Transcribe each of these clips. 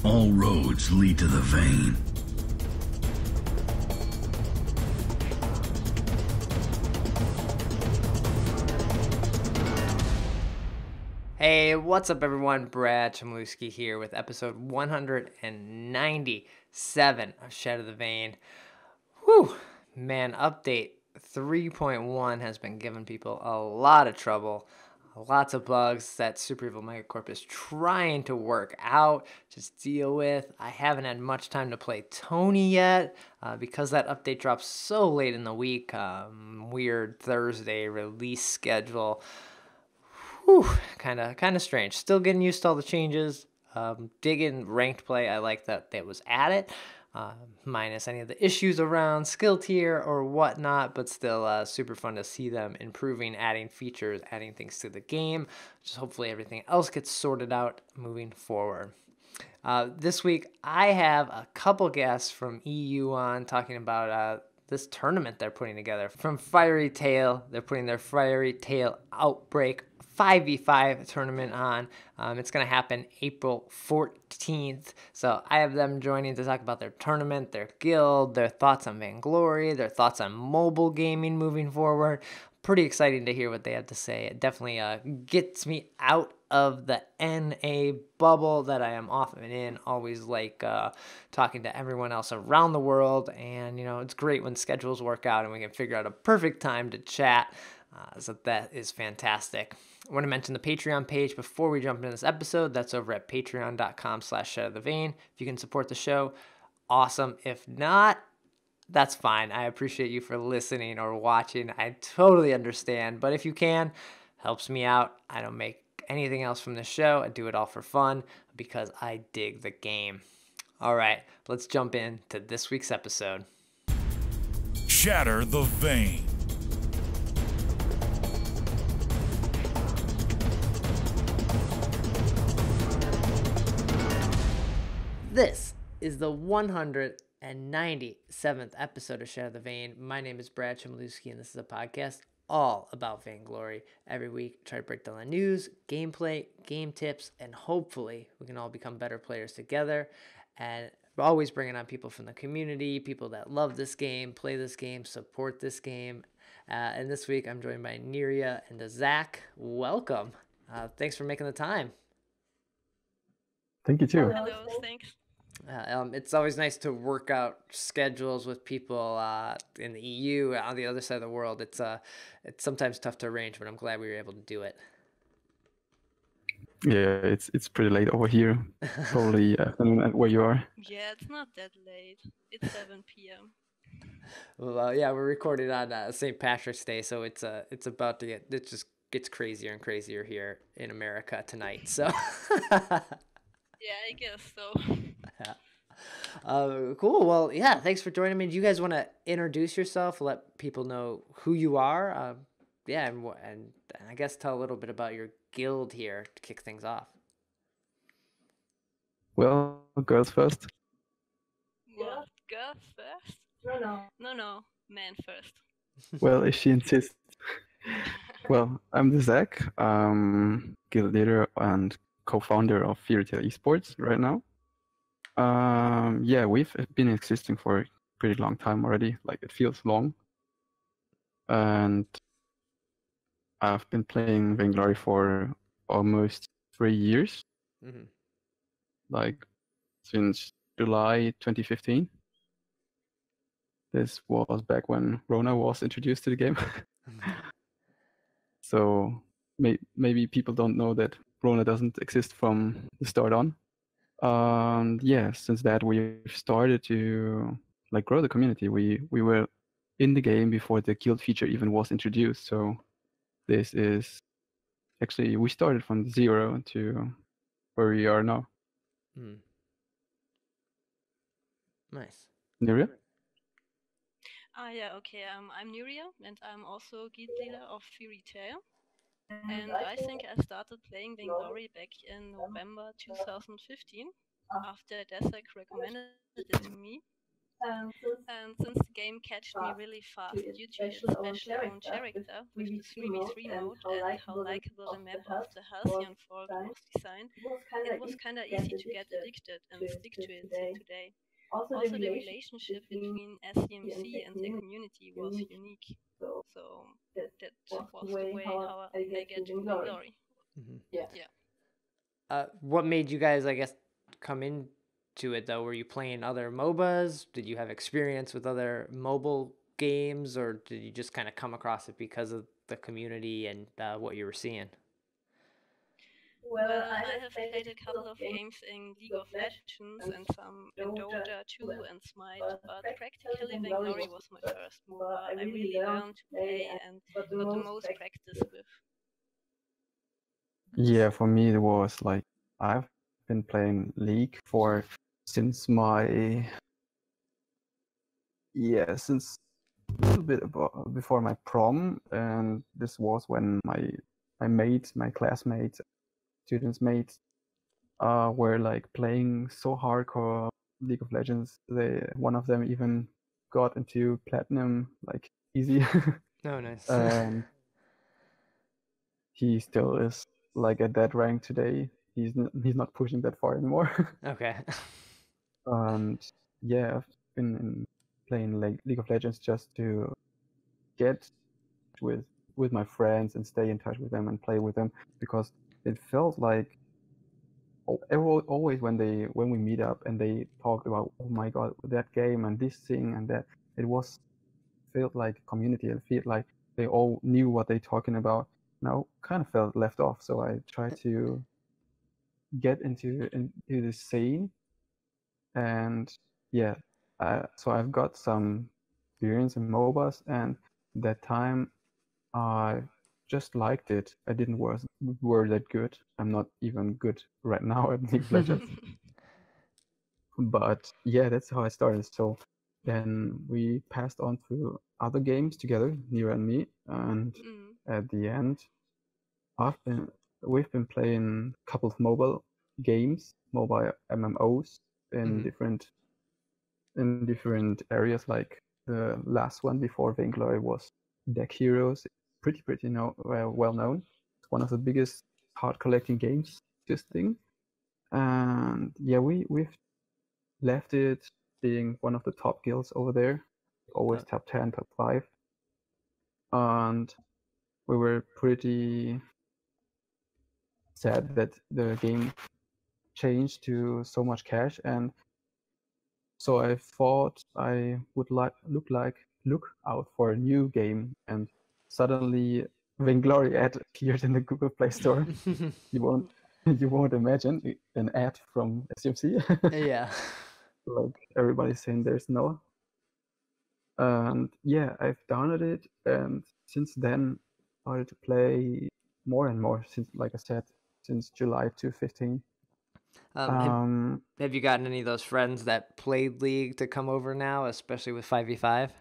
All roads lead to the vein. Hey, what's up everyone? Brad Chmielewski here with episode 197 of Shatter The Vain. Whew, man, update 3.1 has been giving people a lot of trouble. Lots of bugs that Super Evil Megacorp is trying to work out, just deal with. I haven't had much time to play Tony yet because that update drops so late in the week. Weird Thursday release schedule. Whew, kind of strange. Still getting used to all the changes. Digging ranked play. I like that was added. Minus any of the issues around skill tier or whatnot, but still super fun to see them improving, adding features, adding things to the game. Just hopefully everything else gets sorted out moving forward. This week, I have a couple guests from EU on talking about this tournament they're putting together. From FieryTale, they're putting their FieryTale Outbreak 5v5 tournament on. It's going to happen April 14th. So I have them joining to talk about their tournament, their guild, their thoughts on Vainglory, their thoughts on mobile gaming moving forward. Pretty exciting to hear what they have to say. It definitely gets me out of the NA bubble that I am often in. Always like talking to everyone else around the world. And, you know, it's great when schedules work out and we can figure out a perfect time to chat. So that is fantastic. I want to mention the Patreon page before we jump into this episode. That's over at patreon.com/shatterthevain. If you can support the show, awesome. If not, that's fine. I appreciate you for listening or watching. I totally understand. But if you can, helps me out. I don't make anything else from the show. I do it all for fun because I dig the game. All right, let's jump into this week's episode. Shatter the Vain. This is the 197th episode of Shatter the Vain. My name is Brad Chmielewski, and this is a podcast all about Vainglory. Every week, try to break down the news, gameplay, game tips, and hopefully we can all become better players together. And we're always bringing on people from the community, people that love this game, play this game, support this game. And this week, I'm joined by Nyria and DaZac. Welcome. Thanks for making the time. Thank you too. Hello, thanks. It's always nice to work out schedules with people in the EU on the other side of the world. It's sometimes tough to arrange, but I'm glad we were able to do it. Yeah, it's pretty late over here. Probably afternoon at where you are. Yeah, it's not that late. It's 7 p.m. Well, yeah, we're recording on St. Patrick's Day, so it's about to it just gets crazier and crazier here in America tonight. So. Yeah, I guess so. Cool. Well, yeah, thanks for joining me. Do you guys want to introduce yourself, let people know who you are? And I guess tell a little bit about your guild here to kick things off. Well, girls first. What? Girl first? No, man first. Well, if she insists. Well, I'm DaZac, guild leader and co-founder of FieryTale Esports right now. Yeah, we've been existing for a pretty long time already. Like, it feels long. And I've been playing Vainglory for almost 3 years. Mm-hmm. Like, since July 2015. This was back when Rona was introduced to the game. So maybe people don't know that Rona doesn't exist from the start on. Yeah, since that we've started to like grow the community. We were in the game before the guild feature even was introduced. So this is actually, we started from 0 to where we are now. Nice. Nyria? Yeah, okay. I'm Nyria, and I'm also guild leader of FieryTale. And I think I started playing Vainglory back in November 2015 after DaZac recommended it to me. And since the game catched me really fast due to its special own character with the 3v3 mode and how likable the map of the Halcyon Fault was designed, it was kinda easy to get addicted and stick to it till today. Also, the relationship between SCMC and the community was unique. So that was the way how I get to Vainglory. Mm-hmm. Yeah. What made you guys, I guess, come into it though? Were you playing other MOBAs? Did you have experience with other mobile games, or did you just kind of come across it because of the community and what you were seeing? Well, I have played a couple of games in League of Legends and some in Dota 2 and Smite, but practically Vainglory was my first MOBA I really learned to play and got the most practice with. Yeah, for me it was like I've been playing League for since my since a little bit before my prom, and this was when my classmates, students mates, were like playing so hardcore League of Legends. One of them even got into platinum like easy. Oh, nice. And he still is like at that rank today. He's not pushing that far anymore. Okay. And yeah, I've been playing like League of Legends just to get with my friends and stay in touch with them and play with them, because it felt like always when we meet up and they talk about, oh my god, that game and this thing and that, it felt like a community. It felt like they all knew what they're talking about. Now kind of felt left off, so I tried to get into the scene. And yeah, so I've got some experience in MOBAs, and that time I just liked it. I didn't were that good. I'm not even good right now at League of Legends. But yeah, that's how I started. So then we passed on to other games together, Nyria and me, and at the end, we've been playing a couple of mobile games, mobile MMOs in different areas. Like the last one before Vainglory was Deck Heroes, pretty well known. It's one of the biggest card collecting games existing. And yeah, we've left it being one of the top guilds over there, always top 10, top 5. And we were pretty sad that the game changed to so much cash, and so I thought I would look out for a new game, and suddenly Vainglory ad appeared in the Google Play Store. You won't imagine an ad from SMC. Yeah. Like everybody's saying there's no. And yeah, I've downloaded it, and since then started to play more and more, since, like I said, since July 2015. Have you gotten any of those friends that played League to come over now, especially with 5v5?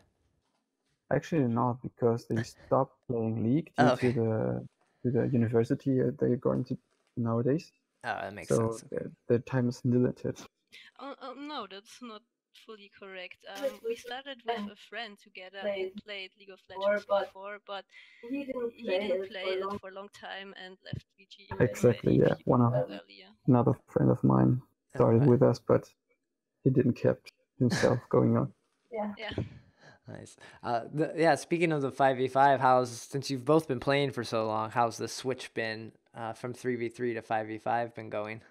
Actually not, because they stopped playing League due to the university they're going to nowadays. Oh, that makes sense. So the time is limited. No, that's not fully correct. We started with a friend together who played League of Legends before, but he didn't play it for a long time and left VG. Exactly, yeah. Another friend of mine started with us, but he didn't keep himself going on. Yeah. Nice. Speaking of the 5v5, since you've both been playing for so long, how's the switch been from 3v3 to 5v5 been going?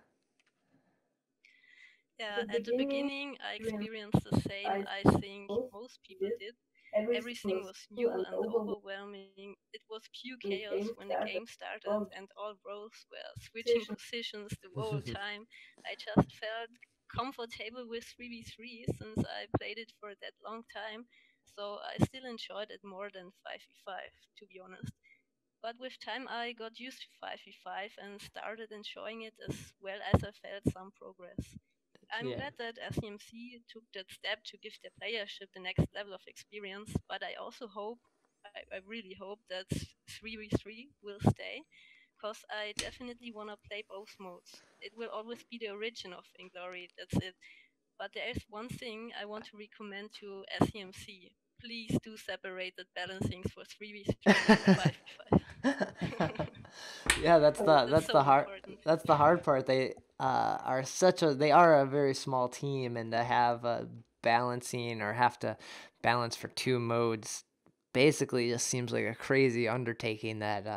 Yeah, at the beginning I experienced the same I think most people did. Everything was new and overwhelming. It was pure chaos when the game started, and all roles were switching positions the whole time. I just felt comfortable with 3v3 since I played it for that long time, so I still enjoyed it more than 5v5, to be honest. But with time I got used to 5v5 and started enjoying it as well as I felt some progress. I'm glad that SCMC took that step to give their playership the next level of experience, but I also hope, I really hope that 3v3 will stay, because I definitely want to play both modes. It will always be the origin of Vainglory, that's it. But there is one thing I want to recommend to SEMC. Please do separated balancings for 3v3 and 5v5. Yeah, that's That's so the hard important. that's the hard part. They they are a very small team, and to have balancing or have to balance for two modes basically just seems like a crazy undertaking that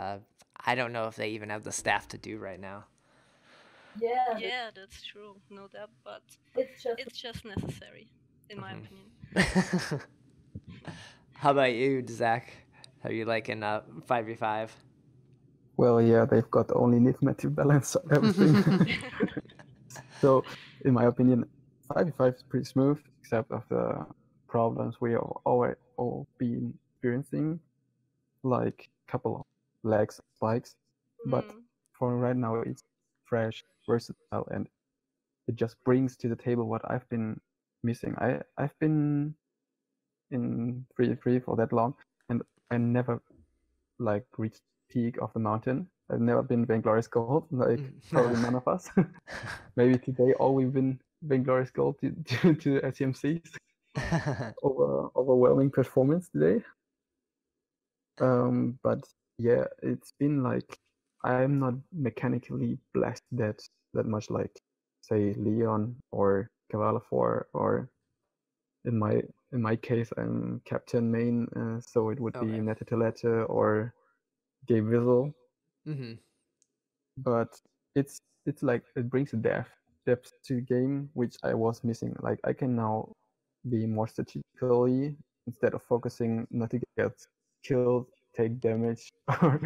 I don't know if they even have the staff to do right now. Yeah, that's true, no doubt, but it's just necessary, in my opinion. How about you, Zach? How you liking 5v5? Well, yeah, they've got only Nithmet to balance everything. So, in my opinion, 5v5 is pretty smooth, except of the problems we have all been experiencing, like a couple of lags, spikes. But for right now, it's fresh, versatile, and it just brings to the table what I've been missing. I've been in 3v3 for that long, and I never like reached peak of the mountain. I've never been Vainglorious Gold, like probably none of us. Maybe today all we win Vainglorious Gold to SCMC's overwhelming performance today. But yeah, it's been like I'm not mechanically blessed that much, like say Leon or Cavalifor, or in my case I'm Captain Main, so it would be Netatelete or Gay Visual. But it's like it brings a depth to the game which I was missing. Like I can now be more strategically, instead of focusing not to get killed, take damage, or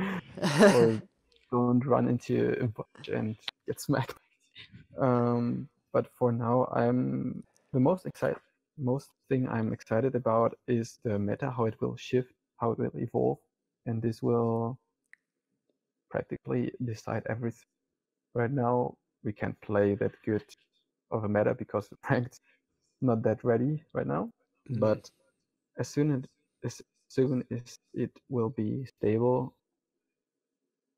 don't run into a bunch and get smacked. But for now, the most thing I'm excited about is the meta, how it will shift, how it will evolve, and this will practically decide everything. Right now, we can't play that good of a meta because the ranked not that ready right now. But as soon as it will be stable,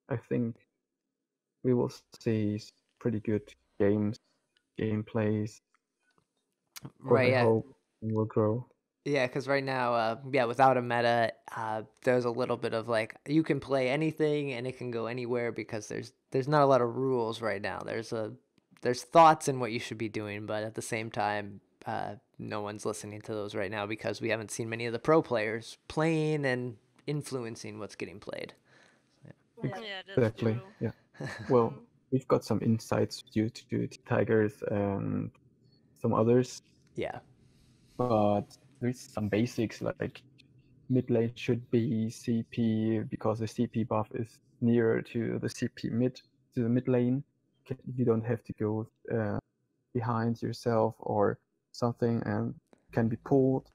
I think we will see pretty good gameplays. Right. I hope it will grow. Yeah, because right now, without a meta, there's a little bit of like you can play anything and it can go anywhere because there's not a lot of rules right now. There's thoughts in what you should be doing, but at the same time, no one's listening to those right now because we haven't seen many of the pro players playing and influencing what's getting played. Yeah, that's true. Yeah. Well, we've got some insights due to Tigers and some others. Yeah. But there's some basics like mid lane should be CP because the CP buff is nearer to the CP to the mid lane. You don't have to go behind yourself or something and can be pulled.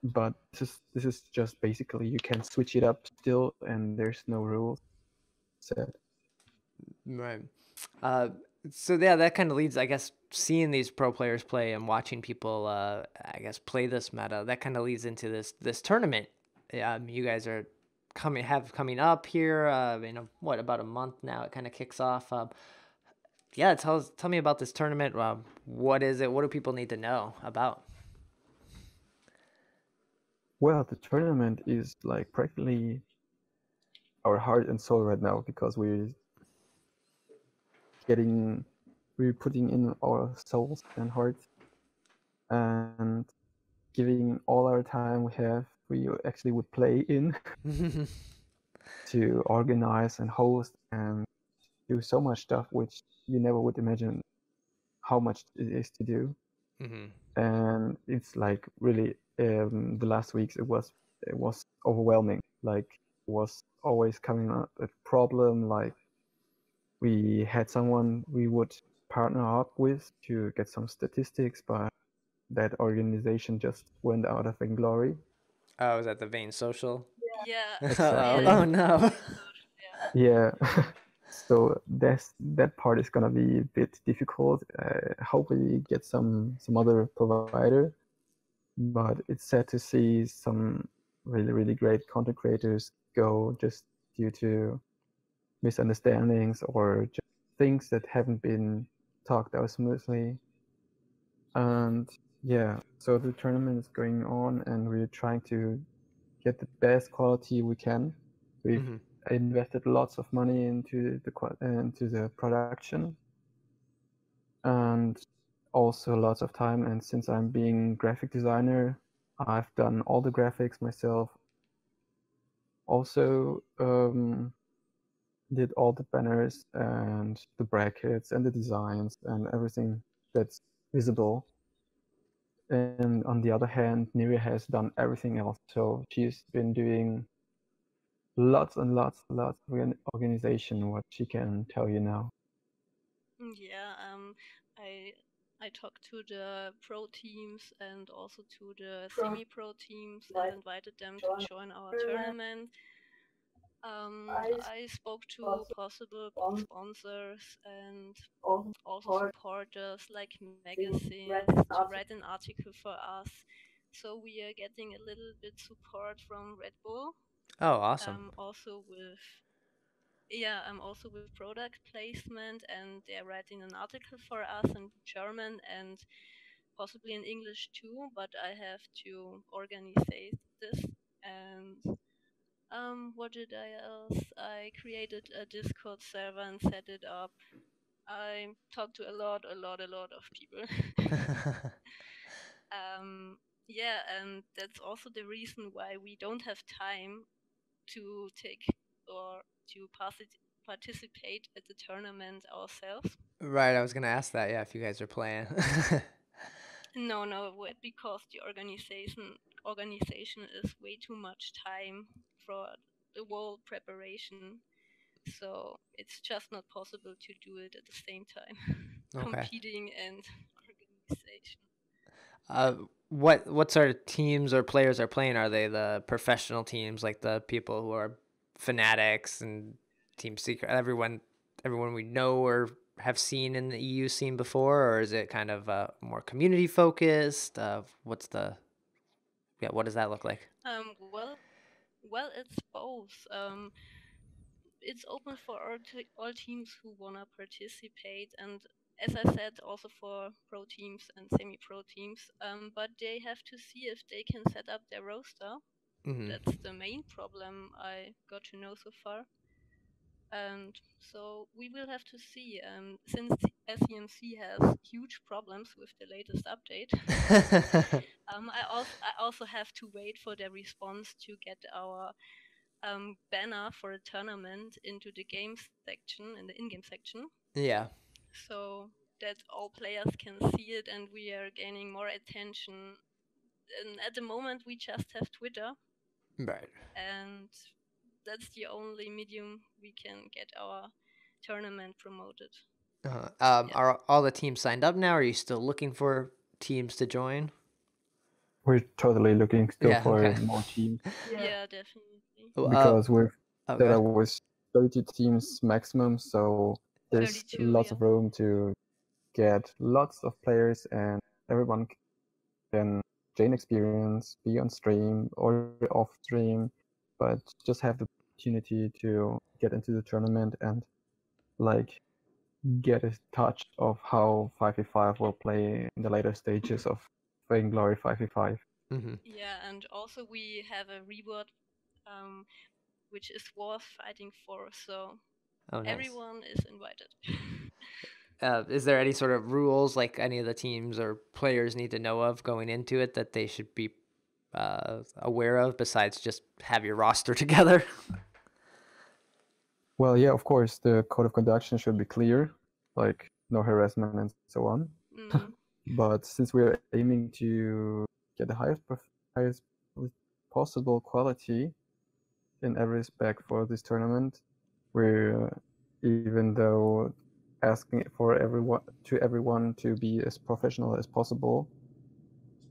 But this is just basically you can switch it up still, and there's no rules set. Right. So yeah, that kind of leads, I guess, seeing these pro players play and watching people, I guess, play this meta. That kind of leads into this tournament. You guys are coming up here. About a month now. It kind of kicks off. Yeah, tell me about this tournament. What is it? What do people need to know about? Well, the tournament is like practically our heart and soul right now because we're putting in our souls and hearts and giving all our time we actually would play in to organize and host and do so much stuff which you never would imagine how much it is to do. And it's like really the last weeks it was overwhelming. Like it was always coming up a problem. Like we had someone we would partner up with to get some statistics, but that organization just went out of Vainglory. Oh, was that the Vain Social? Yeah. Exactly. Oh no. Yeah. So that part is gonna be a bit difficult. Hopefully get some other provider, but it's sad to see some really great content creators go just due to misunderstandings or just things that haven't been talked out smoothly. And yeah, so the tournament is going on, and we're trying to get the best quality we can. We've invested lots of money into the production, and also lots of time. And since I'm being graphic designer, I've done all the graphics myself. Also, did all the banners and the brackets and the designs and everything that's visible. And on the other hand, Nyria has done everything else. So she's been doing lots and lots of organization, what she can tell you now. Yeah, I I talked to the pro teams and also to the semi-pro teams and invited them to join our tournament. I spoke to possible sponsors and also supporters like magazines to write an article for us. So we are getting a little bit support from Red Bull. Oh, awesome. Also with I'm also with product placement, and they're writing an article for us in German and possibly in English too. But I have to organize this. And what did I else? I created a Discord server and set it up. I talked to a lot of people. Yeah, and that's also the reason why we don't have time to take or to participate at the tournament ourselves. Right, I was gonna ask that. Yeah, if you guys are playing. No, because the organization is way too much time for the whole preparation. So it's just not possible to do it at the same time. Okay. Competing and organization. What sort of teams or players are playing? Are they the professional teams, like the people who are fanatics and Team Secret? Everyone we know or have seen in the EU scene before, or is it kind of more community focused? What does that look like? Well, it's both. It's open for all teams who wanna participate, and as I said, also for pro teams and semi-pro teams. But they have to see if they can set up their roster. That's the main problem I got to know so far. And so we will have to see. Since SEMC has huge problems with the latest update, I also have to wait for their response to get our banner for a tournament into the games section, in the in-game section. Yeah. So that all players can see it and we are gaining more attention. And at the moment, we just have Twitter. Right. And that's the only medium we can get our tournament promoted. Are all the teams signed up now? Or are you still looking for teams to join? We're totally looking still for more teams. Yeah, definitely. Because we're set up with 32 teams maximum, so there's 32, lots of room to get lots of players, and everyone can gain experience, be on stream or off stream, but just have the opportunity to get into the tournament and like get a touch of how 5v5 will play in the later stages of Vainglory 5v5. Yeah, and also we have a reward which is worth fighting for, so everyone is invited. Is there any sort of rules, like any of the teams or players need to know of going into it, that they should be aware of, besides just have your roster together? Well, yeah, of course, the code of conduct should be clear, like no harassment and so on. But since we're aiming to get the highest possible quality in every respect for this tournament, we're, even though asking for everyone to be as professional as possible.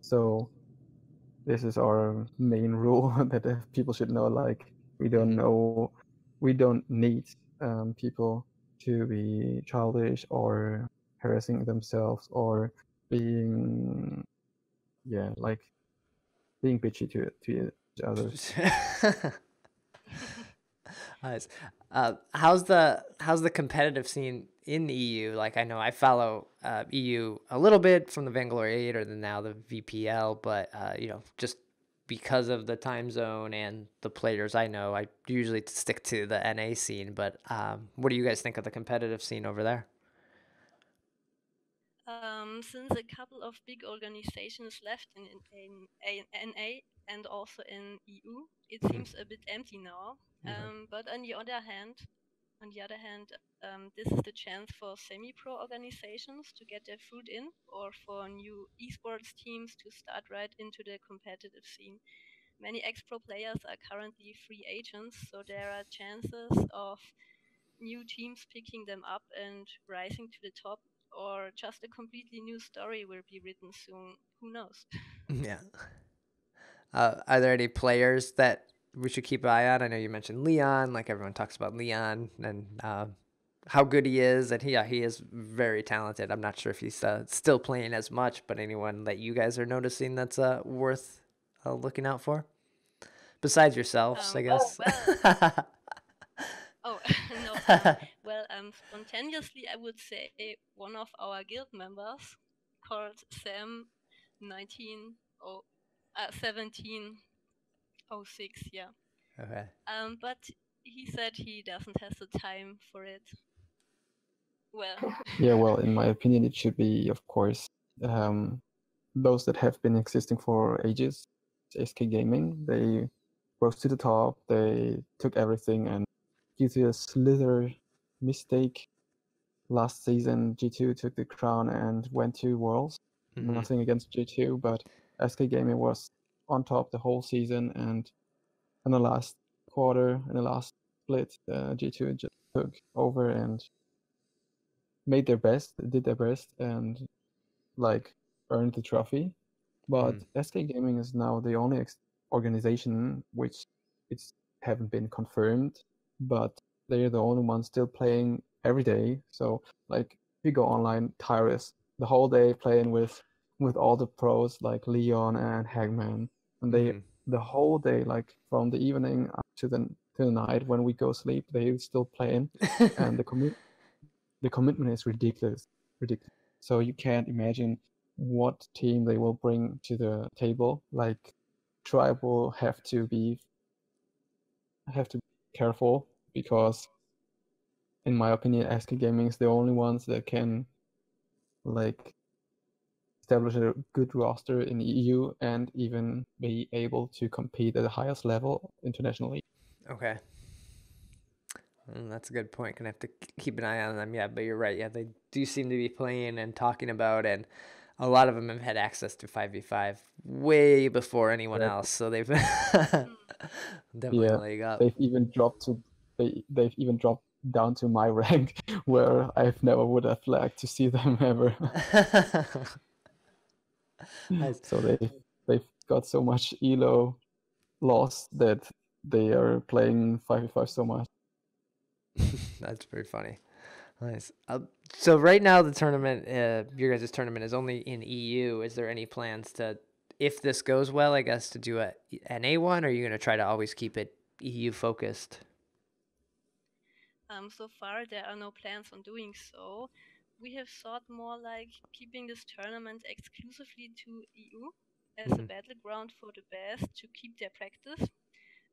So this is our main rule that people should know. Like, we don't need people to be childish or harassing themselves or being bitchy to each other. Nice. How's the competitive scene in the EU? Like, I know I follow EU a little bit from the Vainglory 8 or now the VPL, but just because of the time zone and the players I know, I usually stick to the NA scene. But what do you guys think of the competitive scene over there? Since a couple of big organizations left in NA and also in EU, it seems a bit empty now. But on the other hand, this is the chance for semi-pro organizations to get their foot in, or for new esports teams to start right into the competitive scene. Many ex-pro players are currently free agents, so there are chances of new teams picking them up and rising to the top, or just a completely new story will be written soon. Who knows? Yeah. Are there any players that we should keep an eye on? I know you mentioned Leon, like everyone talks about Leon and how good he is. And he is very talented. I'm not sure if he's still playing as much, but anyone that you guys are noticing that's worth looking out for? Besides yourselves, I guess. Oh, no. Well, spontaneously, I would say one of our guild members called Sam 1706, yeah. Okay. But he said he doesn't have the time for it. Well, Yeah, well, in my opinion, it should be, of course, those that have been existing for ages. SK Gaming, they rose to the top, they took everything, and due to a slither mistake last season, G2 took the crown and went to Worlds. Nothing against G2, but SK Gaming was on top the whole season, and in the last quarter, in the last split, G2 just took over and did their best, and like earned the trophy. But SK Gaming is now the only organization which it's haven't been confirmed, but they're the only ones still playing every day. So like we go online tireless the whole day playing with all the pros like Leon and Hagman, and they the whole day, like from the evening up to the night when we go sleep, they still playing, and the commitment is ridiculous. So you can't imagine what team they will bring to the table. Like Tribe will have to be careful, because in my opinion, SK Gaming is the only ones that can like establish a good roster in the EU and even be able to compete at the highest level internationally. Okay. That's a good point. Gonna have to keep an eye on them. Yeah, but you're right. Yeah, they do seem to be playing and talking about, and a lot of them have had access to 5v5 way before anyone else. So they've definitely a leg up. They've even dropped down to my rank, where I've never would have liked to see them ever. Nice. So they've got so much elo loss that they are playing 5v5 so much. That's pretty funny. Nice. So right now the tournament, your guys' tournament is only in EU. Is there any plans to, if this goes well, I guess, to do an A1, or are you going to try to always keep it EU focused? So far there are no plans on doing so. We have thought more like keeping this tournament exclusively to EU as a battleground for the best to keep their practice,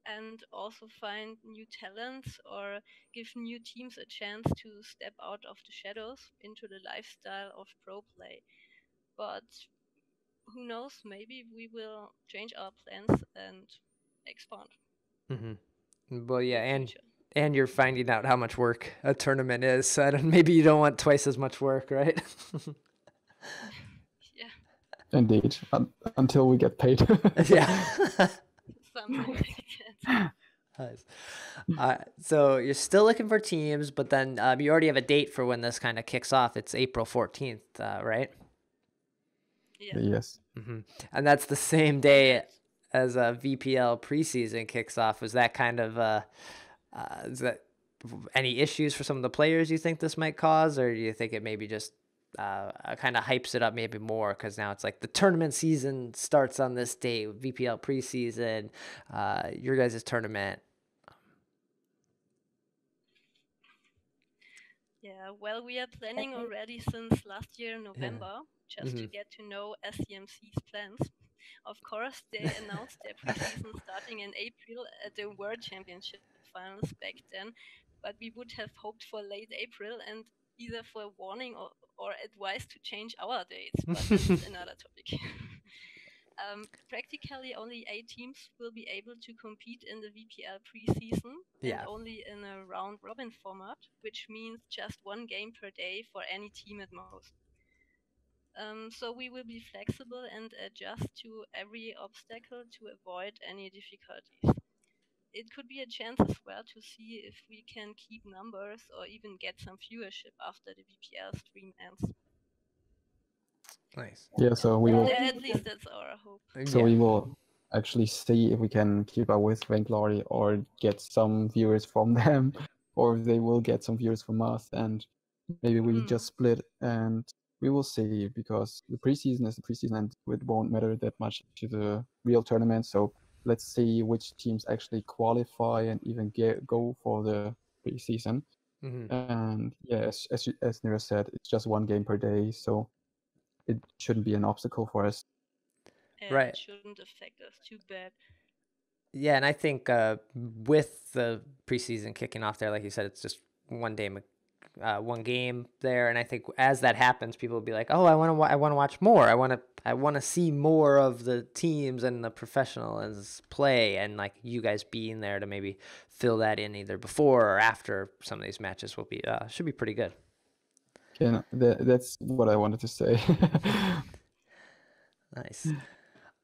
and also find new talents or give new teams a chance to step out of the shadows into the lifestyle of pro play. But who knows, maybe we will change our plans and expand. Well, yeah, and you're finding out how much work a tournament is, so maybe you don't want twice as much work, right? Yeah. Indeed, until we get paid. Yeah. Something like that. Nice. So you're still looking for teams, but then you already have a date for when this kind of kicks off. It's April 14th, right? Yeah. Yes. And that's the same day as a VPL preseason kicks off. Was that kind of is that any issues for some of the players you think this might cause, or do you think it maybe just kind of hypes it up maybe more, because now it's like the tournament season starts on this date, VPL preseason, your guys' tournament? Well, we are planning already since last year, November, just to get to know SCMC's plans. Of course, they announced their preseason starting in April at the World Championship finals back then, but we would have hoped for late April and either for a warning or advice to change our dates, but that's another topic. Practically only 8 teams will be able to compete in the VPL preseason and only in a round robin format, which means just 1 game per day for any team at most. So we will be flexible and adjust to every obstacle to avoid any difficulties. It could be a chance as well to see if we can keep numbers or even get some viewership after the VPL stream ends. Nice. Yeah, so we will. At least that's our hope. So we will actually see if we can keep up with Vainglory or get some viewers from them, or if they will get some viewers from us, and maybe we just split, and we will see, because the preseason is the preseason and it won't matter that much to the real tournament. So let's see which teams actually qualify and even go for the preseason. And yeah, as Nyria said, it's just 1 game per day, so it shouldn't be an obstacle for us. Right. It shouldn't affect us too bad. Yeah, and I think with the preseason kicking off there, like you said, it's just 1 game there, and I think as that happens, people will be like, "Oh, I want to watch more. I want to see more of the teams and the professionals play," and like you guys being there to maybe fill that in either before or after some of these matches will be should be pretty good. Yeah, that's what I wanted to say. Nice.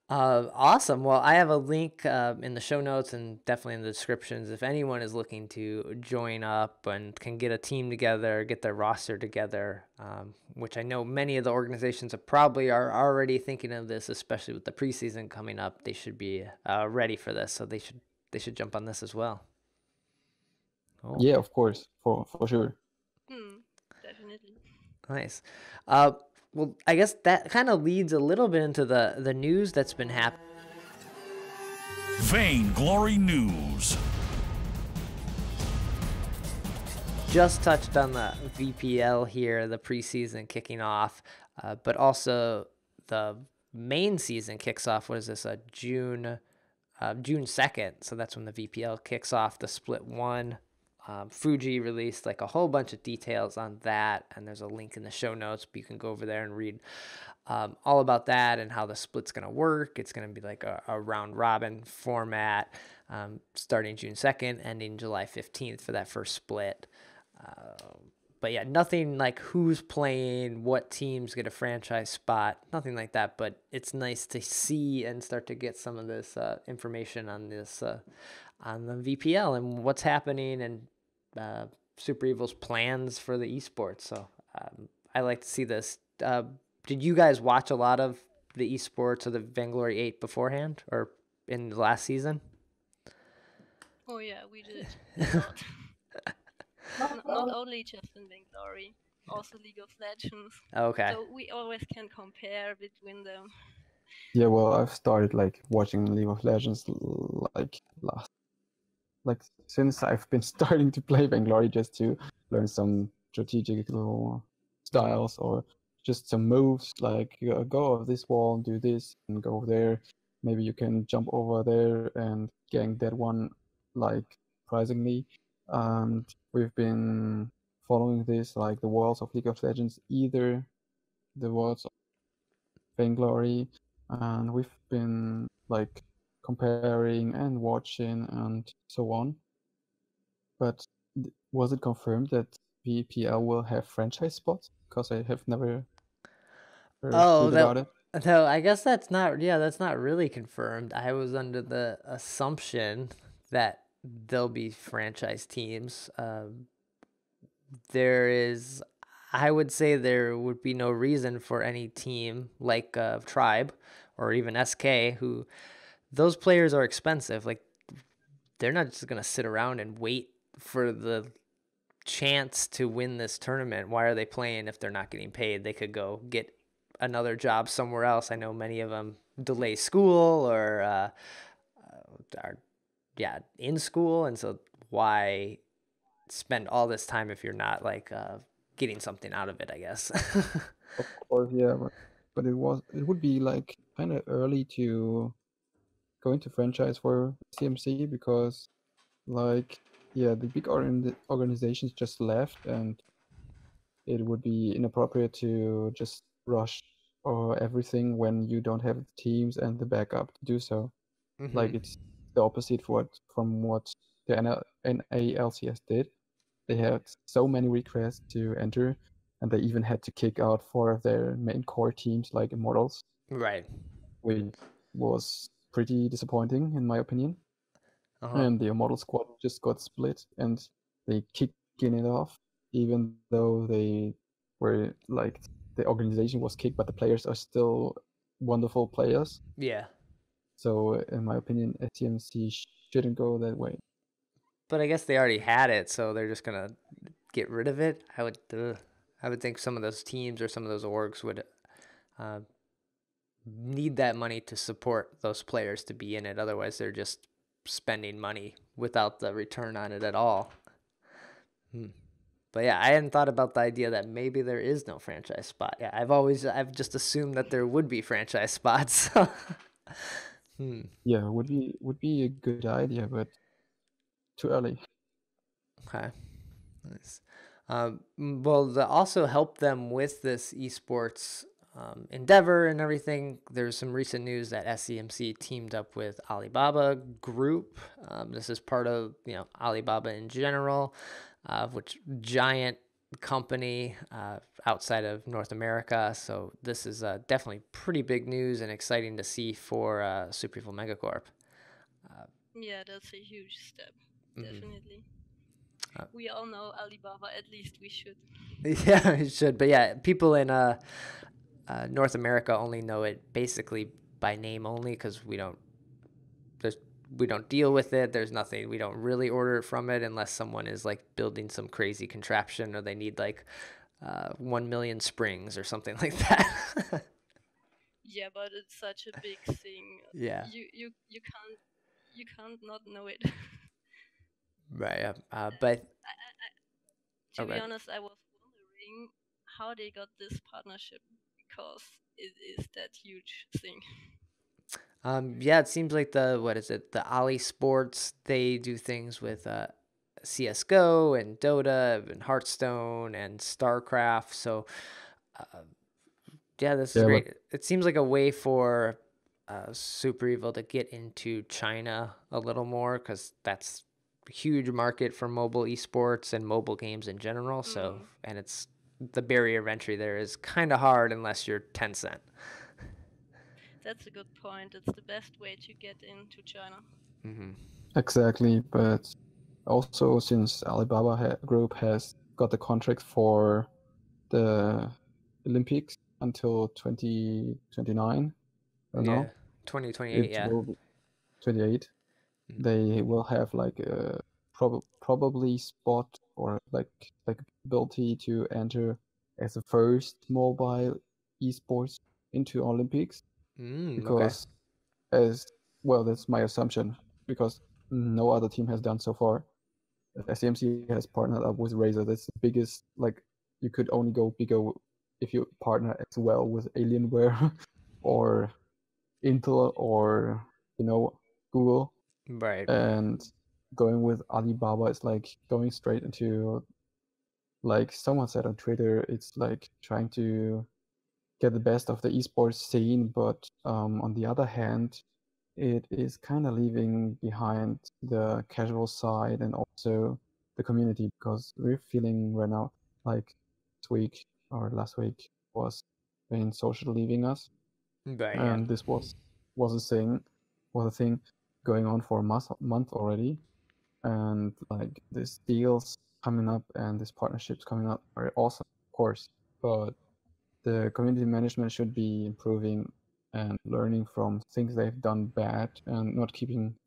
Awesome. Well, I have a link in the show notes and definitely in the descriptions if anyone is looking to join up and can get a team together, get their roster together, which I know many of the organizations are already thinking of this, especially with the preseason coming up. They should be ready for this, so they should jump on this as well. Cool. Yeah, of course, for sure. Definitely. Nice. Well, I guess that kind of leads a little bit into the news that's been happening. Vainglory News. Just touched on the VPL here, the preseason kicking off, but also the main season kicks off. What is this? June 2nd. So that's when the VPL kicks off. The split 1. Fuji released like a whole bunch of details on that, and there's a link in the show notes, but you can go over there and read all about that and how the split's going to work. It's going to be like a round robin format, starting June 2nd, ending July 15th for that first split. But yeah, nothing like who's playing, what teams get a franchise spot, nothing like that. But it's nice to see and start to get some of this information on this on the VPL and what's happening and Super Evil's plans for the esports. So I like to see this. Did you guys watch a lot of the esports or the Vainglory 8 beforehand or in the last season? Oh yeah, we did a lot. Not only just in Vainglory, also League of Legends. Okay. So we always can compare between them. Yeah, well, I've started like watching League of Legends since I've been starting to play Vainglory, just to learn some strategic little styles or just some moves, like go over this wall and do this and go there. Maybe you can jump over there and gank that one, like surprisingly. And we've been following this, like the worlds of League of Legends, either the worlds of Vainglory, and we've been like comparing and watching and so on. But was it confirmed that VPL will have franchise spots? Because I have never heard about it. No, I guess that's not really confirmed. I was under the assumption that there'll be franchise teams. I would say there would be no reason for any team like Tribe or even SK, who those players are expensive. Like, they're not just going to sit around and wait for the chance to win this tournament. Why are they playing if they're not getting paid? They could go get another job somewhere else. I know many of them delay school or are in school, and so why spend all this time if you're not like getting something out of it, I guess. Of course, yeah, but it would be like kind of early to go into franchise for CMC because like yeah, the big organizations just left, and it would be inappropriate to just rush or everything when you don't have the teams and the backup to do so. Like it's the opposite from what the NALCS did. They had so many requests to enter, and they even had to kick out 4 of their main core teams like Immortals, Right. which was pretty disappointing in my opinion. And the Immortal squad just got split, and they kicking it off, even though they were like the organization was kicked, but the players are still wonderful players. Yeah. So in my opinion, STMC shouldn't go that way. But I guess they already had it, so they're just gonna get rid of it. I would think some of those teams or some of those orgs would need that money to support those players to be in it. Otherwise, they're just spending money without the return on it at all. But yeah, I hadn't thought about the idea that maybe there is no franchise spot. Yeah, I've just assumed that there would be franchise spots. Yeah, would be a good idea, but too early. Okay, nice. Well, to also help them with this esports endeavor and everything, there's some recent news that SCMC teamed up with Alibaba Group. This is part of Alibaba in general, which giant company outside of North America. So this is definitely pretty big news and exciting to see for Super Evil Megacorp. Yeah, that's a huge step. Definitely. We all know Alibaba, at least we should. Yeah, we should. But yeah, people in North America only know it basically by name only because we don't deal with it. There's nothing, we don't really order it from it unless someone is like building some crazy contraption or they need like 1 million springs or something like that. Yeah, but it's such a big thing. Yeah. You can't not know it. Right. But to be honest, I was wondering how they got this partnership because it is that huge thing. Yeah, it seems like the Ali Sports, they do things with CS:GO and Dota and Hearthstone and StarCraft. So yeah, this is great. It seems like a way for Super Evil to get into China a little more because that's a huge market for mobile esports and mobile games in general. So, and it's the barrier of entry there is kind of hard unless you're Tencent. That's a good point. It's the best way to get into China. Exactly, but also since Alibaba Group has got the contract for the Olympics until 2029, I don't know. 2028, yeah. 28. They will have like a probably spot or like ability to enter as the first mobile esports into Olympics. Because as well, that's my assumption, because no other team has done so far. SCMC has partnered up with Razer. That's the biggest, like, you could only go bigger if you partner as well with Alienware or Intel or Google. Right. And going with Alibaba is like going straight into, like someone said on Twitter, it's like trying to get the best of the esports scene, but on the other hand, it is kind of leaving behind the casual side and also the community, because we're feeling right now like this week or last week was when social leaving us, Right. and this was a thing going on for a month already, and like these deals coming up and these partnerships coming up are awesome, of course, but the community management should be improving and learning from things they've done bad and not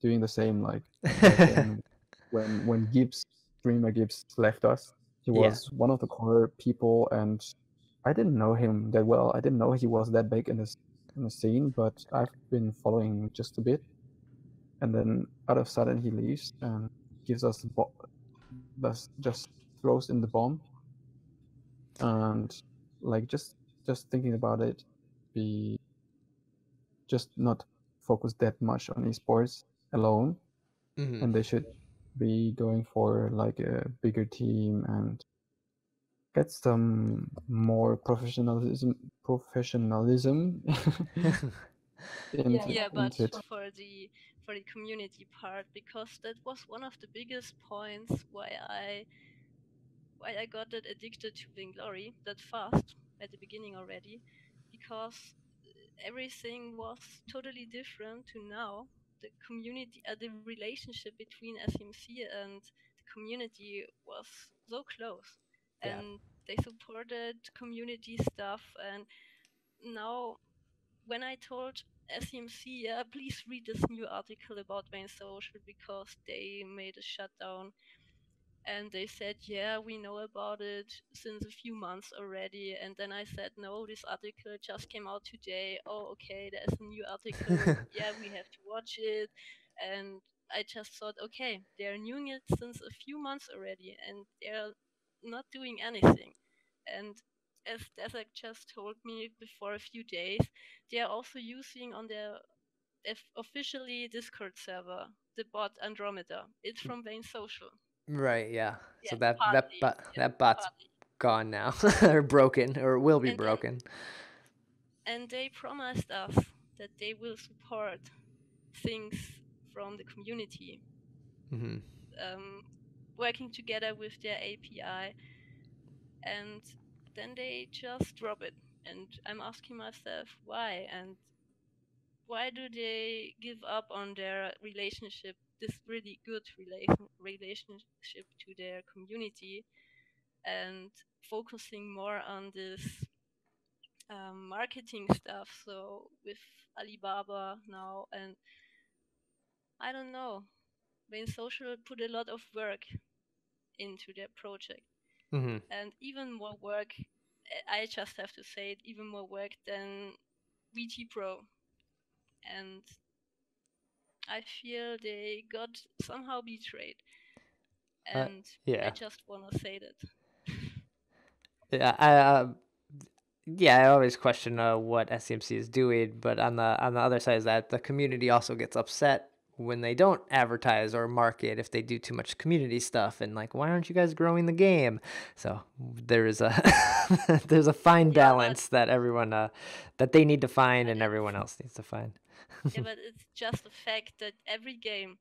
doing the same, like back then when streamer Gibbs left us. He was one of the core people, and I didn't know him that well. I didn't know he was that big in the scene, but I've been following just a bit. And then out of sudden he leaves and gives us just throws in the bomb. and like just thinking about it, be just not focus that much on esports alone, and they should be going for like a bigger team and get some more professionalism into, Yeah, but into it. for the community part, because that was one of the biggest points why I got that addicted to Vainglory that fast at the beginning already, because everything was totally different to now. The community, the relationship between SMC and the community was so close, Yeah. and they supported community stuff. And now, when I told SMC, yeah, please read this new article about Vain Social because they made a shutdown, and they said, yeah, we know about it since a few months already. And then I said, no, this article just came out today. Oh, okay, there's a new article. Yeah, we have to watch it. And I just thought, okay, they're doing it since a few months already, and they're not doing anything. And as DaZac just told me before a few days, they are also using on their officially Discord server the bot Andromeda. It's from Vain Social. Right, yeah. So Yeah, partly. that bot's Partly. gone now, or broken, or will be And then, broken. and they promised us that they will support things from the community, Hmm. working together with their API, and then they just drop it. And I'm asking myself why, and why do they give up on their relationship, this really good relationship to their community, and focusing more on this marketing stuff? So with Alibaba now, and I don't know, Vain Social put a lot of work into their project, Hmm. and even more work. I just have to say it, even more work than VT Pro, and I feel they got somehow betrayed, and I Yeah. just wanna say that. Yeah, yeah, I always question what SCMC is doing, but on the other side is that the community also gets upset when they don't advertise or market if they do too much community stuff and like, why aren't you guys growing the game? So there is a there's a fine Yeah, but balance that everyone that they need to find but and everyone it's else needs to find. yeah, but it's just a fact that every game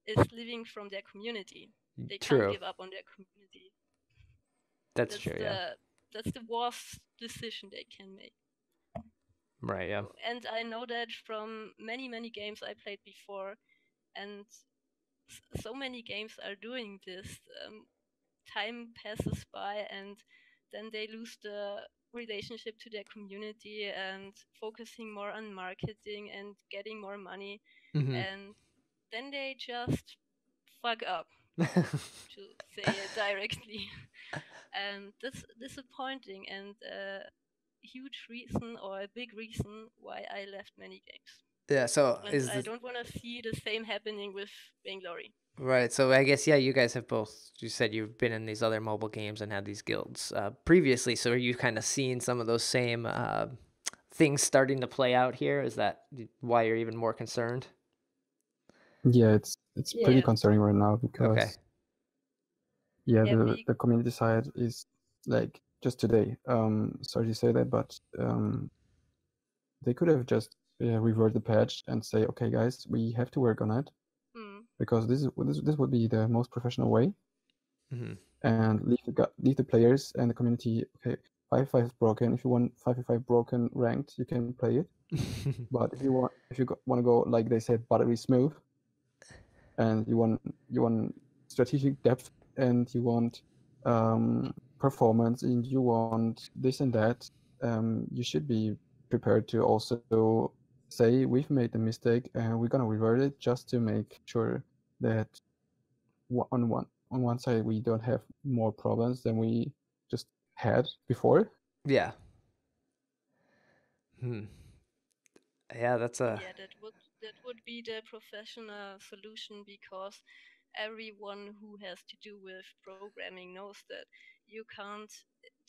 is living from their community. They can't True. give up on their community. That's That's true, yeah. the worst decision they can make. Right, yeah. And I know that from many games I played before, and so many games are doing this. Time passes by, and then they lose the relationship to their community and focusing more on marketing and getting more money, Hmm. and then they just fuck up, to say it directly. And that's disappointing, and a huge reason or a big reason why I left many games. Yeah, so And is I this don't want to see the same happening with Vainglory. right? So I guess yeah, you guys have both. You said you've been in these other mobile games and had these guilds previously. So are you kind of seeing some of those same things starting to play out here? Is that why you're even more concerned? Yeah, it's pretty Yeah. concerning right now Okay. because yeah, Yeah, the community side is like just today. Sorry to say that, but they could have just revert the patch and say, okay, guys, we have to work on it because this would be the most professional way, Hmm. and leave the players and the community. Okay, 5v5 is broken. If you want 5v5 broken ranked, you can play it. But if you want to go like they said, buttery smooth, and you want strategic depth, and you want performance, and you want this and that, you should be prepared to also say we've made a mistake and we're gonna revert it just to make sure that on one side we don't have more problems than we just had before. Yeah. Hmm. Yeah, that's a yeah, that would be the professional solution, because everyone who has to do with programming knows that you can't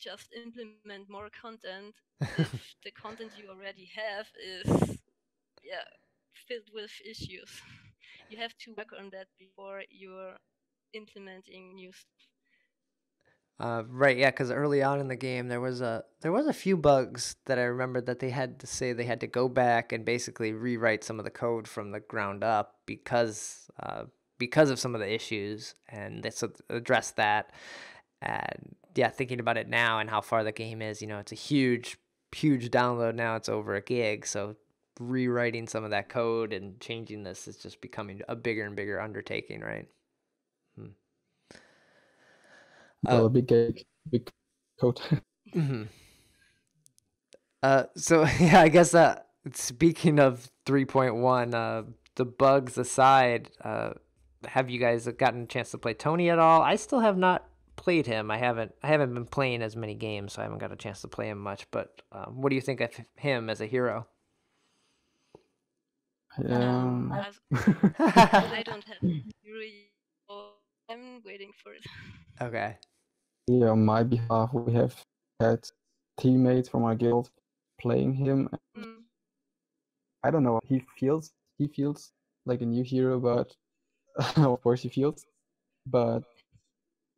just implement more content if the content you already have is filled with issues. You have to work on that before you're implementing new stuff. Right, yeah, because early on in the game there was a few bugs that I remember that they had to say they had to go back and basically rewrite some of the code from the ground up because of some of the issues, and they addressed that. And yeah, thinking about it now and how far the game is, it's a huge download now. It's over a gig, so rewriting some of that code and changing this is just becoming a bigger and bigger undertaking, right? Well, a big code. Mm-hmm. So yeah, I guess speaking of 3.1, the bugs aside, have you guys gotten a chance to play Tony at all? I still have not played him. I haven't been playing as many games, so I haven't got a chance to play him much. But what do you think of him as a hero? I don't have really. I'm waiting for it. Okay. Yeah, on my behalf, we have had teammates from our guild playing him. I don't know. He feels like a new hero, but of course he feels. But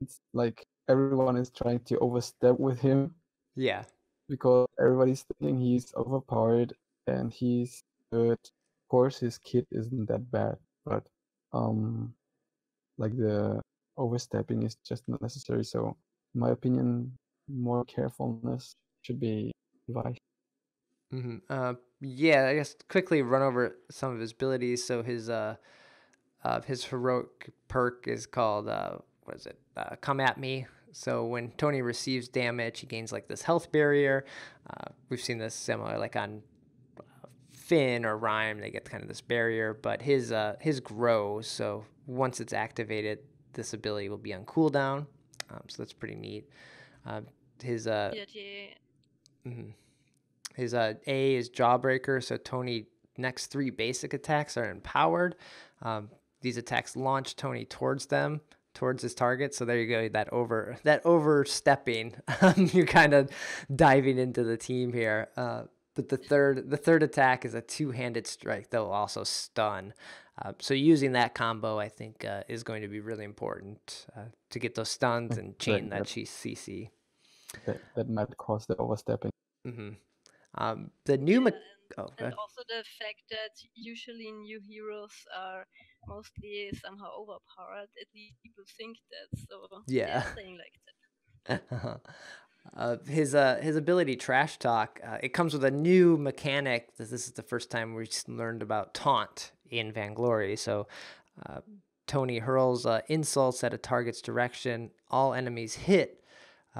it's like everyone is trying to overstep with him. Yeah. Because everybody's thinking he's overpowered and he's good. Of course, his kit isn't that bad, but like the overstepping is just not necessary. So, in my opinion, more carefulness should be advised. Mm-hmm. Yeah, I guess quickly run over some of his abilities. So his heroic perk is called what is it? Come at me. So when Tony receives damage, he gains like this health barrier. We've seen this similar like on Finn or Rhyme. They get kind of this barrier, but his grows. So once it's activated, this ability will be on cooldown. So that's pretty neat. His his A is Jawbreaker. So Tony next 3 basic attacks are empowered. These attacks launch Tony towards his target. So there you go. That overstepping. You're kind of diving into the team here. But the third attack is a 2-handed strike that will also stun. So using that combo, I think, is going to be really important to get those stuns and chain that CC. That might cause the overstepping. Mm-hmm. The new and also the fact that usually new heroes are mostly somehow overpowered. At least people think that. So yeah, playing like that. His ability Trash Talk, it comes with a new mechanic. This is the first time we learned about taunt in Vainglory. So Tony hurls insults at a target's direction. All enemies hit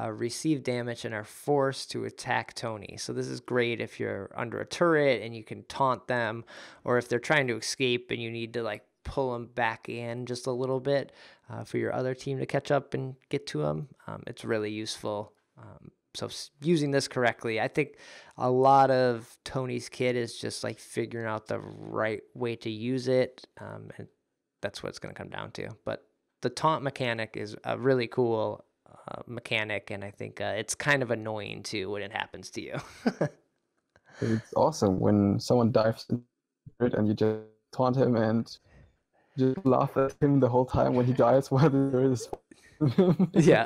receive damage and are forced to attack Tony. So this is great if you're under a turret and you can taunt them, or if they're trying to escape and you need to like pull them back in just a little bit for your other team to catch up and get to them. It's really useful. So using this correctly, I think a lot of Tony's kit is just like figuring out the right way to use it. And that's what it's going to come down to. But the taunt mechanic is a really cool mechanic, and I think it's kind of annoying too when it happens to you. It's awesome when someone dives into it and you just taunt him and just laugh at him the whole time when he dies while the bird is yeah.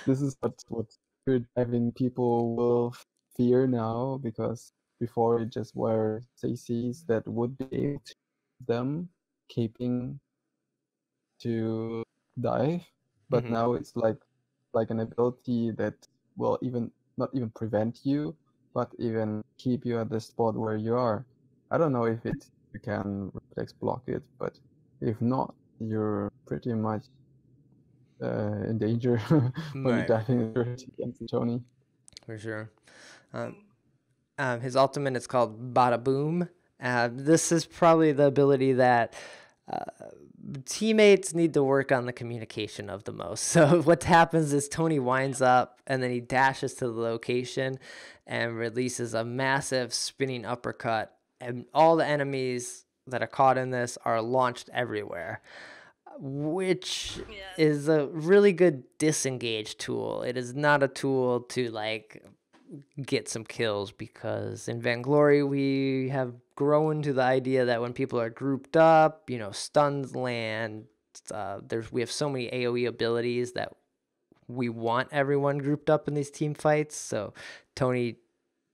This is what good diving people will fear now, because before it just were CCs that would be able to them keeping to dive, but now it's like an ability that will even not even prevent you, but even keep you at the spot where you are. I don't know if you can reflex block it, but if not, you're pretty much in danger when you're diving against Tony. For sure. His ultimate is called Bada Boom. This is probably the ability that teammates need to work on the communication of the most. So what happens is Tony winds up and then he dashes to the location and releases a massive spinning uppercut, and all the enemies that are caught in this are launched everywhere. which Yeah. is a really good disengage tool. It is not a tool to like get some kills, because in Vainglory we have grown to the idea that when people are grouped up, stuns land. We have so many AoE abilities that we want everyone grouped up in these team fights. So Tony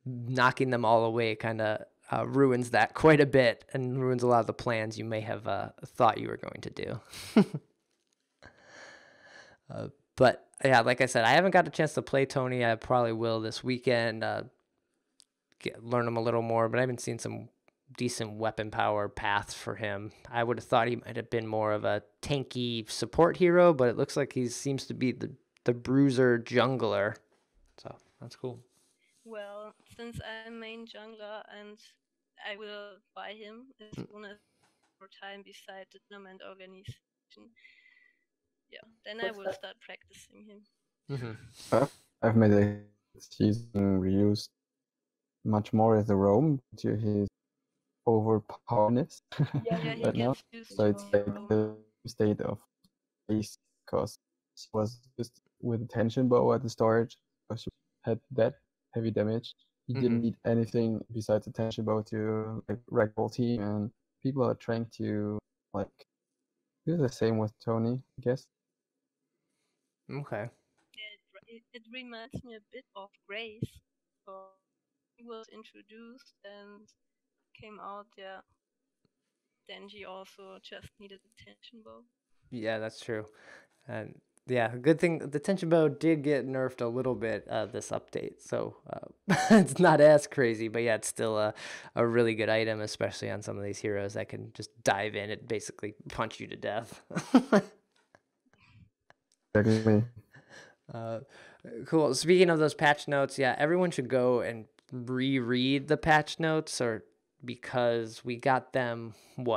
knocking them all away kind of ruins that quite a bit, and ruins a lot of the plans you may have thought you were going to do. But yeah, like I said, I haven't got a chance to play Tony. I probably will this weekend, learn him a little more, but I haven't seen some decent weapon power paths for him. I would have thought he might have been more of a tanky support hero, but it looks like he seems to be the bruiser jungler. So that's cool. Well, since I'm main jungler and I will buy him as soon as for time beside the tournament organization, yeah, then I will start practicing him. Mm-hmm. I've made a season reused much more as a roam to his overpowerness Yeah, he right now. gets used So to it's be like roam. the state of base, because she was just with a tension bow at the start, because she had that heavy damage. He didn't need anything besides a tension bow to like wreck the whole team, and people are trying to like do the same with Tony, I guess. Okay. It reminds me a bit of Grace. So he was introduced and came out, yeah. Then he also just needed attention bow. Yeah, that's true. And yeah, good thing the tension bow did get nerfed a little bit this update, so it's not as crazy, but yeah, it's still a really good item, especially on some of these heroes that can just dive in and basically punch you to death. Exactly. Cool. Speaking of those patch notes, yeah, everyone should go and reread the patch notes, or because we got them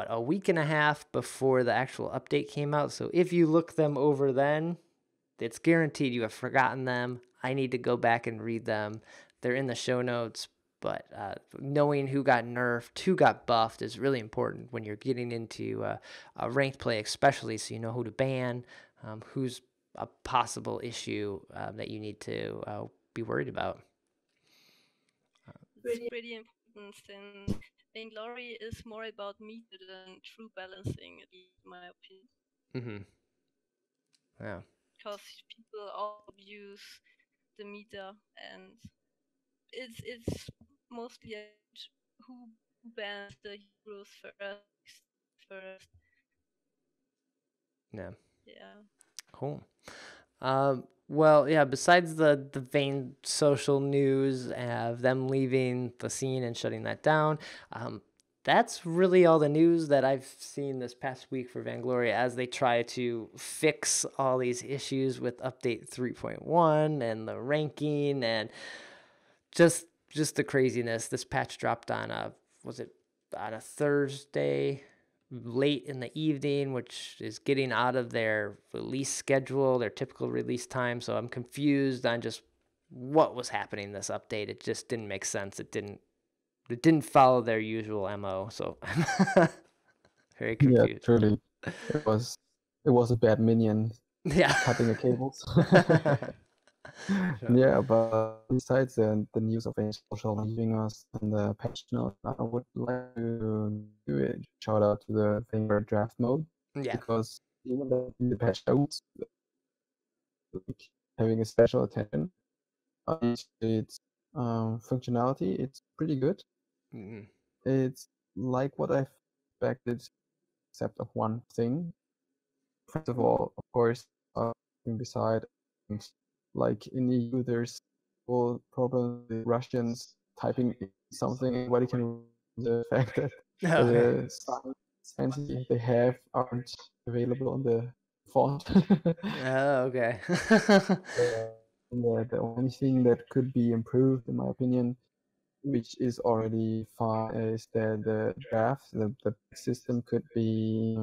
a week and a half before the actual update came out. So if you look them over then, it's guaranteed you have forgotten them. I need to go back and read them. They're in the show notes, but knowing who got nerfed, who got buffed is really important when you're getting into a ranked play, especially so you know who to ban, who's a possible issue that you need to be worried about. It's pretty important since Vainglory is more about meta than true balancing, at least in my opinion. Mm-hmm. Yeah. Because people all abuse the meta, and it's mostly about who bans the heroes first. Yeah. Yeah. Cool. Well, yeah, besides the Vayne social news of them leaving the scene and shutting that down, that's really all the news that I've seen this past week for Vainglory as they try to fix all these issues with update 3.1 and the ranking and just the craziness. This patch dropped on a Thursday late in the evening, which is getting out of their release schedule, their typical release time. So I'm confused on just what was happening this update. It just didn't make sense. It didn't follow their usual MO. So I'm very confused. Yeah, truly. It was a bad minion cutting the cables. Sure. Yeah, but besides the news of social leaving us and the patch note, I would like to do a shout out to the Vainglory draft mode. Yeah. Because even though in the patch notes, like, having a special attention on its functionality, it's pretty good. Mm-hmm. It's like what I expected, except of one thing. First of all, of course, beside, and like in EU, there's all problems with Russians typing something. Anybody can the fact that the signs they have aren't available on the font. Oh, okay. Yeah, the only thing that could be improved, in my opinion, which is already fine, is that the draft, the system could be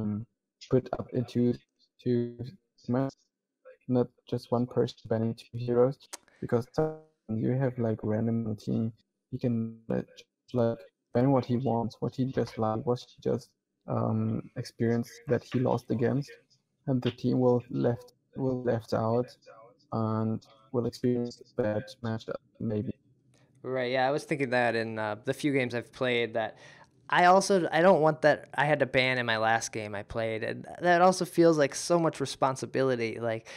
put up into two segments, not just one person banning two heroes, because you have like random on the team, he can just like ban what he wants, what he just like, what he just experienced that he lost against. and the team will left out and will experience bad matchup maybe. Right. Yeah, I was thinking that in the few games I've played that I don't want that I had to ban in my last game I played, and that also feels like so much responsibility. Like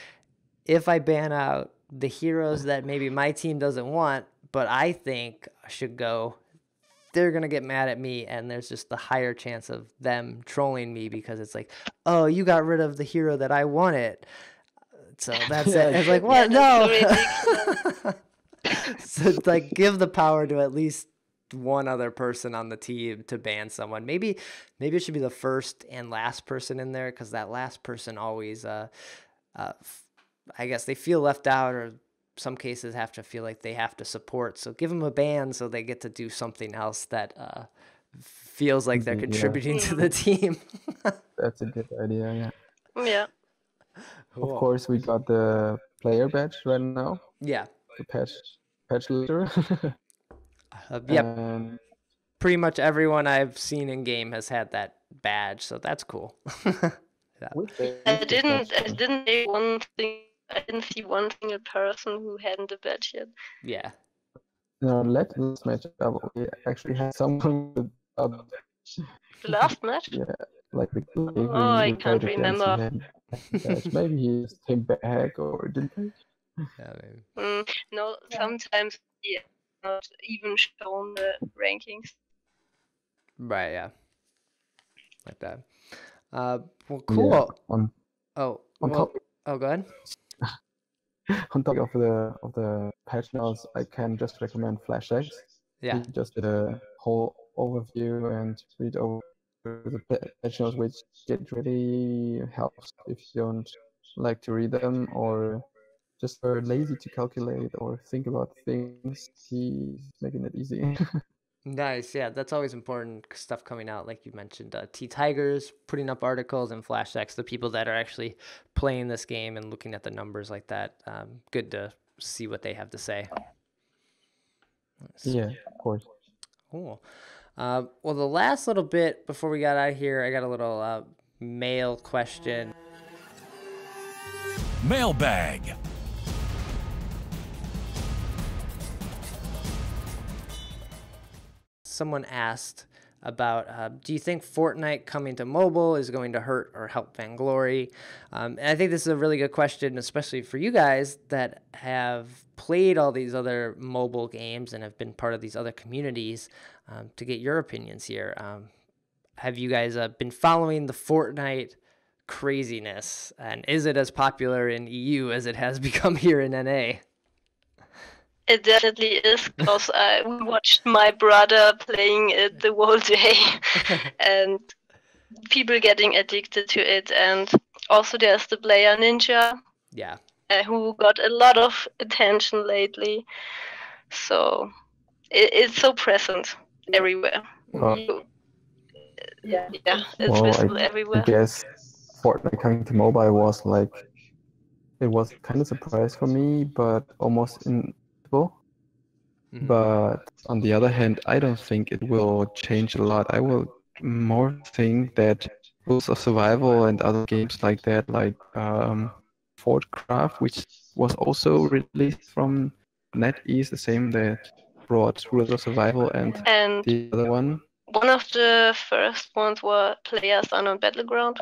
if I ban out the heroes that maybe my team doesn't want, but I think should go, they're gonna get mad at me, and there's just the higher chance of them trolling me because it's like, oh, you got rid of the hero that I wanted, so that's Yeah, it. It's like, Yeah, what? that's so No. So like, give the power to at least one other person on the team to ban someone. Maybe it should be the first and last person in there, because that last person always, I guess they feel left out, or some cases have to feel like they have to support. So give them a ban so they get to do something else that feels like they're Yeah. contributing to the team. That's a good idea. Yeah. yeah. Of course, we got the player badge right now. Yeah. The patch later. Yep. And Pretty much everyone I've seen in game has had that badge, so that's cool. Yeah. I didn't say one thing. I didn't see one single person who hadn't a badge yet. Yeah. in our last match, we actually had someone with The last match? yeah, like the Oh, I can't played against, remember. he had a badge. Maybe he just came back or didn't play. Yeah, maybe. No, sometimes he not even shown the rankings. Right, yeah. Like that. Well, cool. Yeah, on Oh, on well, top oh, go ahead. on top of the patch notes, I can just recommend FlashX. Yeah. He just did a whole overview and read over the patch notes, which get really helps if you don't like to read them or just are lazy to calculate or think about things. He's making it easy. Nice. Yeah, that's always important stuff coming out, like you mentioned. T Tigers putting up articles and FlashX, the people that are actually playing this game and looking at the numbers like that. Good to see what they have to say. Yeah, of course. Cool. Well, the last little bit before we got out of here, I got a little mail question. Mailbag. Someone asked about, do you think Fortnite coming to mobile is going to hurt or help Vainglory? And I think this is a really good question, especially for you guys that have played all these other mobile games and have been part of these other communities, to get your opinions here. Have you guys been following the Fortnite craziness, and is it as popular in EU as it has become here in NA? It definitely is, because we watched my brother playing it the whole day, and people getting addicted to it. And also there's the player Ninja, Yeah. Who got a lot of attention lately. So it's so present everywhere. Yeah, it's visible everywhere. I guess Fortnite coming to mobile was like, it was kind of a surprise for me, but almost inevitable. But on the other hand, I don't think it will change a lot. I will more think that rules of survival and other games like that, like Fortcraft, which was also released from NetEase, the same that brought rules of survival, and the other one. One of the first ones were PlayerUnknown's Battleground.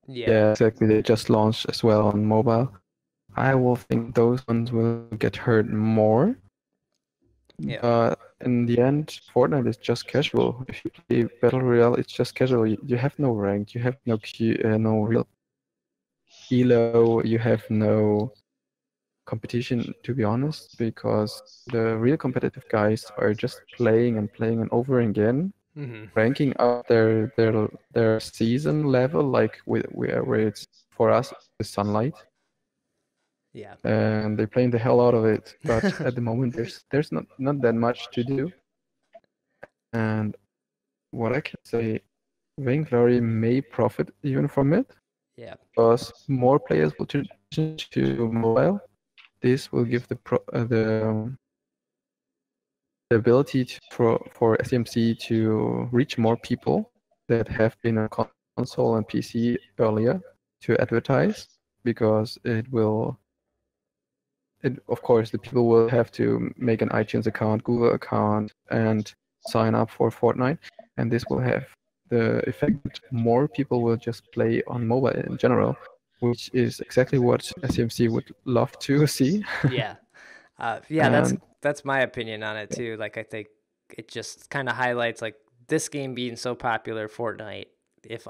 Yeah, exactly. They just launched as well on mobile. I will think those ones will get hurt more. Yeah. In the end, Fortnite is just casual. If you play Battle Royale, it's just casual. You have no rank, you have no no real elo, you have no competition, to be honest, because the real competitive guys are just playing and over again, ranking up their season level, like where it's for us the Sunlight. Yeah. And they're playing the hell out of it, but at the moment there's not that much to do. And what I can say, Vainglory may profit even from it. Yeah. Because more players will transition to mobile. This will give the ability for SMC to reach more people that have been on console and PC earlier. to advertise, because of course, the people will have to make an iTunes account, Google account, and sign up for Fortnite. And this will have the effect that more people will just play on mobile in general, which is exactly what SCMC would love to see. Yeah. Yeah, And that's my opinion on it too. Like, I think it just kind of highlights like this game being so popular, Fortnite. If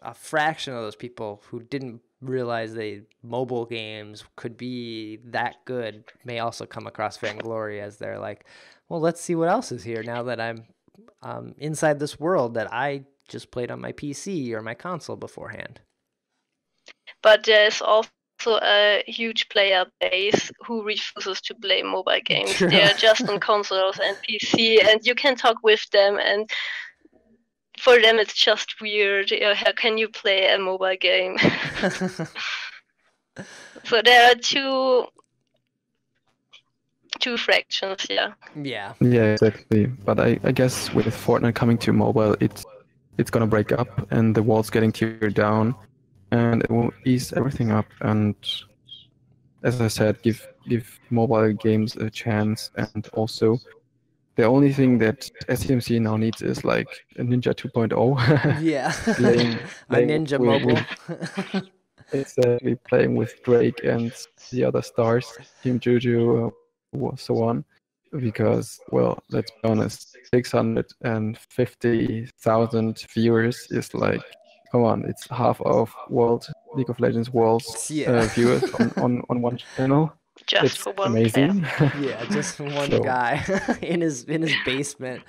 a fraction of those people who didn't realize mobile games could be that good may also come across Vainglory as they're like, well, let's see what else is here now that I'm inside this world that I just played on my PC or my console beforehand. But there's also a huge player base who refuses to play mobile games. True. They're just on consoles and PC, and you can talk with them, and for them it's just weird. How can you play a mobile game? So there are two fractions, yeah. Yeah. yeah, exactly. But I guess with Fortnite coming to mobile, it's gonna break up, and the walls getting teared down, and it will ease everything up. And as I said, give mobile games a chance. And also, the only thing that SCMC now needs is like a Ninja 2.0. Yeah. playing A Ninja Mobile. Exactly, playing with Drake and the other stars, Team Juju, so on. Because, well, let's be honest, 650,000 viewers is like, come on, it's half of League of Legends World's viewers on one channel. Just It's for one amazing. Yeah, just one So- guy in his basement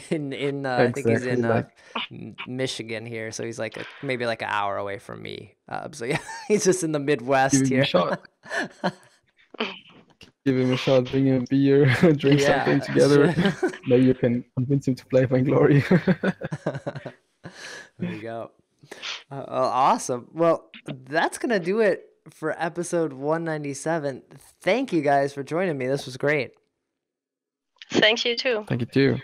in I think he's in Michigan here, so he's like maybe like an hour away from me. So yeah, he's just in the Midwest Give him here. a shot. Give him a shot, bring him a beer, drink something together. sure. Maybe you can convince him to play Vainglory. There you go. Awesome. Well, that's gonna do it for episode 197. Thank you guys for joining me. This was great. Thank you too. Thank you too.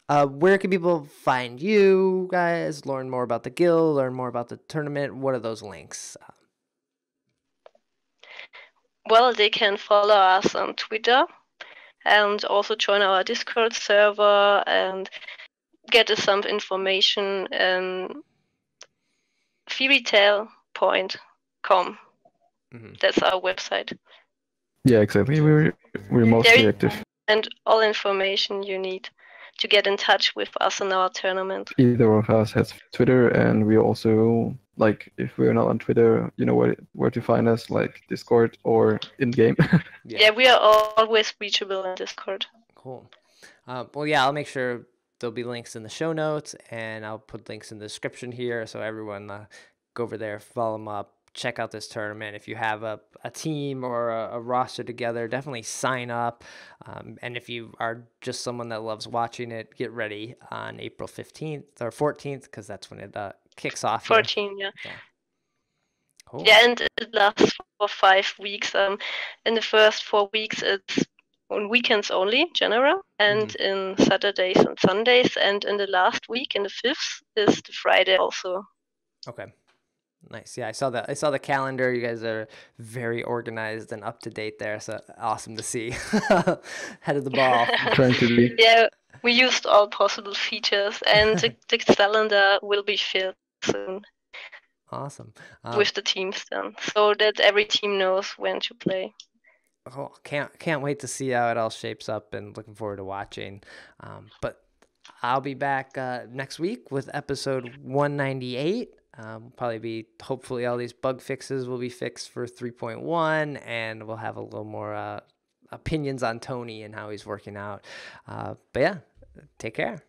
Where can people find you guys, learn more about the guild, learn more about the tournament? What are those links? Well, they can follow us on Twitter and also join our Discord server and get us some information on FieryTale.com. That's our website. Yeah, exactly. We're mostly active. And all information you need to get in touch with us in our tournament. Either of us has Twitter, and we also, like, if we're not on Twitter, you know where to find us, like Discord or in-game. Yeah, we are always reachable in Discord. Cool. Well, yeah, I'll make sure there'll be links in the show notes, and I'll put links in the description here, so everyone go over there, follow them up, check out this tournament. If you have a team or a roster together, definitely sign up. And if you are just someone that loves watching it, get ready on April 15th or 14th, because that's when it kicks off. 14, yeah. Cool. Yeah, and it lasts for 5 weeks. In the first 4 weeks, it's on weekends only, general, and in Saturdays and Sundays. And in the last week, in the 5th, is the Friday also. Okay. Nice. Yeah, I saw the calendar. You guys are very organized and up to date there. So awesome to see. Head of the ball. Trying to be. Yeah, we used all possible features, and the calendar will be filled soon. Awesome. With the teams then, so that every team knows when to play. Oh, can't wait to see how it all shapes up, and looking forward to watching. But I'll be back next week with episode 198. Probably hopefully all these bug fixes will be fixed for 3.1, and we'll have a little more opinions on Tony and how he's working out. But yeah, take care.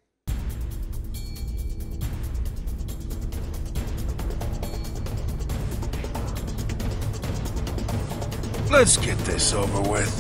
Let's get this over with.